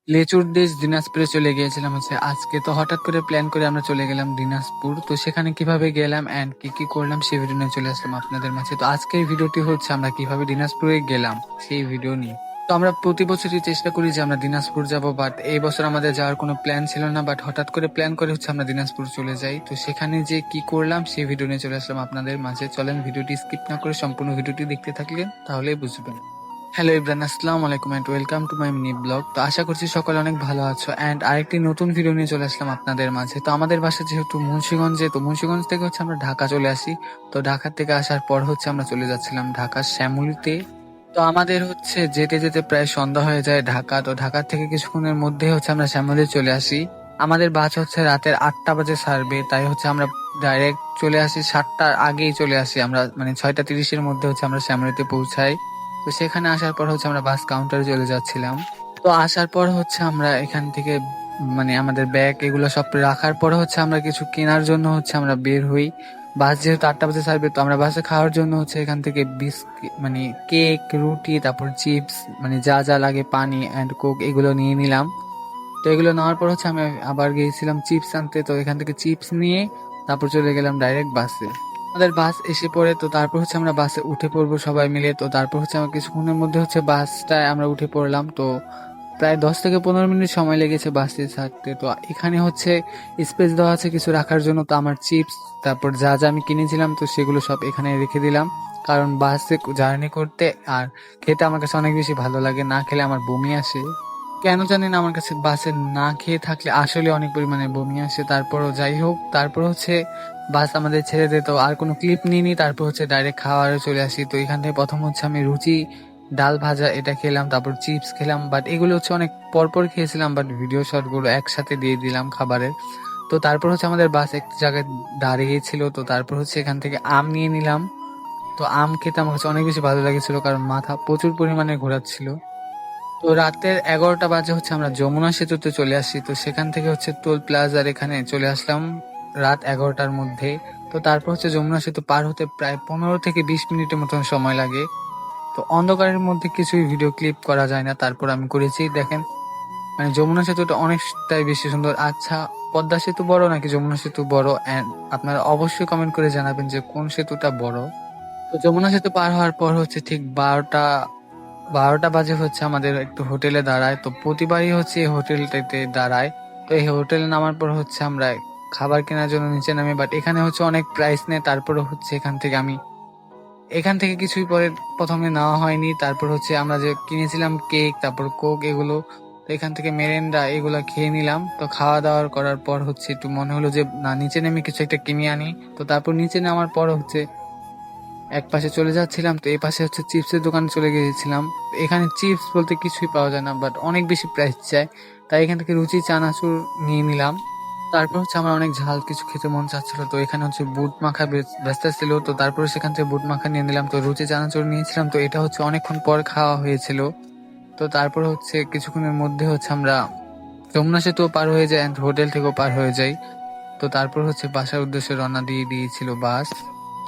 লিচুর দেশ দিনাজপুরে চলে গিয়েছিলাম হচ্ছে আজকে। তো হঠাৎ করে প্ল্যান করে আমরা চলে গেলাম দিনাজপুর। তো সেখানে কিভাবে গেলাম এন্ড কি কি করলাম সেই ভিডিও নিয়ে চলে আসলাম আপনাদের মাঝে। তো আজকের ভিডিওটি হচ্ছে আমরা কিভাবে দিনাজপুরে গেলাম সেই ভিডিও নিয়ে। তো আমরা প্রতি বছরই চেষ্টা করি যে আমরা দিনাজপুর যাব, বাট এই বছর আমাদের যাওয়ার কোনো প্ল্যান ছিল না, বাট হঠাৎ করে প্ল্যান করে হচ্ছে আমরা দিনাজপুর চলে যাই। তো সেখানে যে কি করলাম সেই ভিডিও নিয়ে চলে আসলাম আপনাদের মাঝে। চলেন ভিডিওটি স্কিপ না করে সম্পূর্ণ ভিডিওটি দেখতে থাকলেন তাহলেই বুঝবেন। হ্যালো ইব্রান, আসসালামু আলাইকুম and welcome to my mini blog. তো আশা করছি সকলে অনেক ভালো আছো এন্ড আরেকটি নতুন ভিডিও নিয়ে চলে আসলাম আপনাদের মাঝে। তো আমাদের বাসা যেহেতু মুন্সিগঞ্জে, তো মুন্সিগঞ্জ থেকে হচ্ছে আমরা ঢাকা চলে আসি। তো ঢাকা থেকে আসার পর হচ্ছে আমরা চলে যাচ্ছিলাম ঢাকার শ্যামলীতে। তো আমাদের হচ্ছে যেতে যেতে প্রায় সন্ধ্যা হয়ে যায় ঢাকা। তো ঢাকা থেকে কিছুক্ষণের মধ্যে হচ্ছে আমরা শ্যামলী চলে আসি। আমাদের বাস হচ্ছে রাতের 8টা বাজে ছাড়বে, তাই হচ্ছে আমরা ডাইরেক্ট চলে আসি 7টার আগেই চলে আসি আমরা, মানে 6টা 30-এর মধ্যে হচ্ছে আমরা শ্যামলীতে পৌঁছাই। তো সেখানে আসার পর হচ্ছে আমরা বাস কাউন্টারে চলে যাচ্ছিলাম। তো আসার পর হচ্ছে আমরা এখান থেকে মানে আমাদের ব্যাগ এগুলো সব রাখার পর হচ্ছে আমরা কিছু কেনার জন্য হচ্ছে আমরা বের হই। বাস যেহেতু 8টা বাজে ছাড়বে, তো আমরা বাসে খাওয়ার জন্য হচ্ছে এখান থেকে বিস্কিট মানে কেক, রুটি, তারপর চিপস, মানে যা যা লাগে, পানি অ্যান্ড কোক এগুলো নিয়ে নিলাম। তো এগুলো নেওয়ার পর হচ্ছে আমি আবার গিয়েছিলাম চিপস আনতে। তো এখান থেকে চিপস নিয়ে তারপর চলে গেলাম ডাইরেক্ট বাসে। আমাদের বাস এসে পড়ে, তো তারপর হচ্ছে আমরা বাসে উঠে পড়বো সবাই মিলে। তো তারপর হচ্ছে আমার কিছুক্ষণের মধ্যে হচ্ছে বাসটায় আমরা উঠে পড়লাম। তো প্রায় 10 থেকে 15 মিনিট সময় লেগেছে বাসে ছাড়তে। তো এখানে হচ্ছে স্পেস দেওয়া আছে কিছু রাখার জন্য। তো আমার চিপস তারপর যা যা আমি কিনেছিলাম তো সেগুলো সব এখানে রেখে দিলাম, কারণ বাসে জার্নি করতে আর খেতে আমার কাছে অনেক বেশি ভালো লাগে, না খেলে আমার বমি আসে। কেন জানি না, আমার কাছে বাসে না খেয়ে থাকলে আসলে অনেক পরিমাণে বমি আসে। তারপরও যাই হোক, তারপর হচ্ছে বাস আমাদের ছেড়ে দিত, আর কোনো ক্লিপ নিইনি। তারপর হচ্ছে ডাইরেক্ট খাওয়ারে চলে আসি। তো এখান থেকে প্রথম হচ্ছে আমি রুচি ডাল ভাজা এটা খেলাম, তারপর চিপস খেলাম, বাট এগুলো হচ্ছে অনেক পরপর খেয়েছিলাম, বাট ভিডিও শটগুলো একসাথে দিয়ে দিলাম খাবারের। তো তারপর হচ্ছে আমাদের বাস এক জায়গায় দাঁড়িয়েছিল। তো তারপর হচ্ছে এখান থেকে আম নিয়ে নিলাম। তো আম খেতে আমার কাছে অনেক বেশি ভালো লেগেছিল, কারণ মাথা প্রচুর পরিমাণে ঘোরাচ্ছিল। তো রাতের 11টা বাজে হচ্ছে আমরা যমুনা সেতুতে চলে আসি। তো সেখান থেকে হচ্ছে টোল প্লাজার এখানে চলে আসলাম রাত 11টার মধ্যে। তো তারপর হচ্ছে যমুনা সেতু পার হতে প্রায় 15 থেকে 20 মিনিটের মতন সময় লাগে। তো অন্ধকারের মধ্যে কিছুই ভিডিও ক্লিপ করা যায় না, তারপর আমি করেছি। দেখেন, মানে যমুনা সেতুটা অনেকটাই বেশি সুন্দর। আচ্ছা, পদ্মা সেতু বড় নাকি যমুনা সেতু বড়, এন্ড আপনারা অবশ্যই কমেন্ট করে জানাবেন যে কোন সেতুটা বড়। তো যমুনা সেতু পার হওয়ার পর হচ্ছে ঠিক 12টা বাজে হচ্ছে আমাদের একটু হোটেলে দাঁড়ায়। তো প্রতিবারই হচ্ছে এই হোটেলটাতে দাঁড়ায়। তো এই হোটেলে নামার পর হচ্ছে আমরা খাবার কেনার জন্য নিচে নামি, বাট এখানে হচ্ছে অনেক প্রাইস নেয়। তারপরে হচ্ছে এখান থেকে কিছুই পরে প্রথমে নেওয়া হয়নি। তারপর হচ্ছে আমরা যে কিনেছিলাম কেক, তারপর কোক এগুলো, তো এখান থেকে মেরেন্ডা এগুলো খেয়ে নিলাম। তো খাওয়া দাওয়া করার পর হচ্ছে একটু মনে হলো যে না, নিচে নেমে কিছু একটা কিনে আনি। তো তারপর নিচে নামার পর হচ্ছে এক পাশে চলে যাচ্ছিলাম। তো এই পাশে হচ্ছে চিপসের দোকানে চলে গিয়েছিলাম। এখানে চিপস বলতে কিছুই পাওয়া যায় না, বাট অনেক বেশি প্রাইস চায়। তাই এখান থেকে রুচি চানাচুর নিয়ে নিলাম। তারপর হচ্ছে আমার অনেক ঝাল কিছু খেতে মন চাচ্ছিল। তো এখানে হচ্ছে বুট মাখা ব্যস্ত ছিল। তো তারপরে সেখান থেকে বুট মাখা নিয়ে নিলাম। তো রুচি চানাচুর নিয়েছিলাম। তো এটা হচ্ছে অনেকক্ষণ পর খাওয়া হয়েছিল। তো তারপর হচ্ছে কিছুক্ষণের মধ্যে হচ্ছে আমরা যমুনা সেতুও পার হয়ে যাই and হোটেল থেকেও পার হয়ে যাই। তো তারপর হচ্ছে বাসার উদ্দেশ্যে রওনা দিয়ে দিয়েছিল বাস।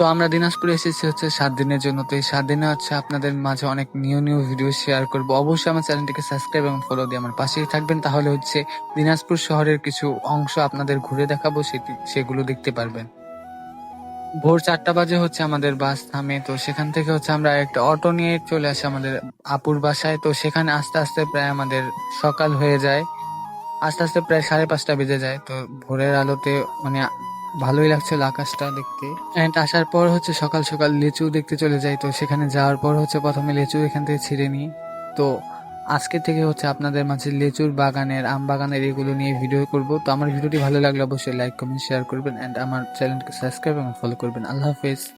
তো আমরা দিনাজপুরে এসেছি হচ্ছে 7 দিনের জন্য। তো এই 7 দিনে হচ্ছে আপনাদের মাঝে অনেক নিউ নিউ ভিডিও শেয়ার করবো। অবশ্যই আমার চ্যানেলটিকে সাবস্ক্রাইব এবং ফলো দিয়ে আমার পাশেই থাকবেন, তাহলে হচ্ছে দিনাজপুর শহরের কিছু অংশ আপনাদের ঘুরে দেখাবো, সেগুলো দেখতে পারবেন। ভোর 4টা বাজে হচ্ছে আমাদের বাস থামে। তো সেখান থেকে হচ্ছে আমরা একটা অটো নিয়ে চলে আসি আমাদের আপুর বাসায়। তো সেখানে আস্তে আস্তে প্রায় আমাদের সকাল হয়ে যায়। আস্তে আস্তে প্রায় 5:30 বেজে যায়। তো ভোরের আলোতে মানে ভালোই লাগছিল আকাশটা দেখতে। এন্ড আসার পর হচ্ছে সকাল সকাল লিচু দেখতে চলে যাই। তো সেখানে যাওয়ার পর হচ্ছে প্রথমে লিচু এখান থেকে ছিঁড়ে নিই। তো আজকে থেকে হচ্ছে আপনাদের মাঝে লিচুর বাগানের, আম বাগানের এগুলো নিয়ে ভিডিও করব। তো আমার ভিডিওটি ভালো লাগলে অবশ্যই লাইক কমেন্ট শেয়ার করবেন এন্ড আমার চ্যানেলকে সাবস্ক্রাইব এবং ফলো করবেন। আল্লাহ হাফেজ।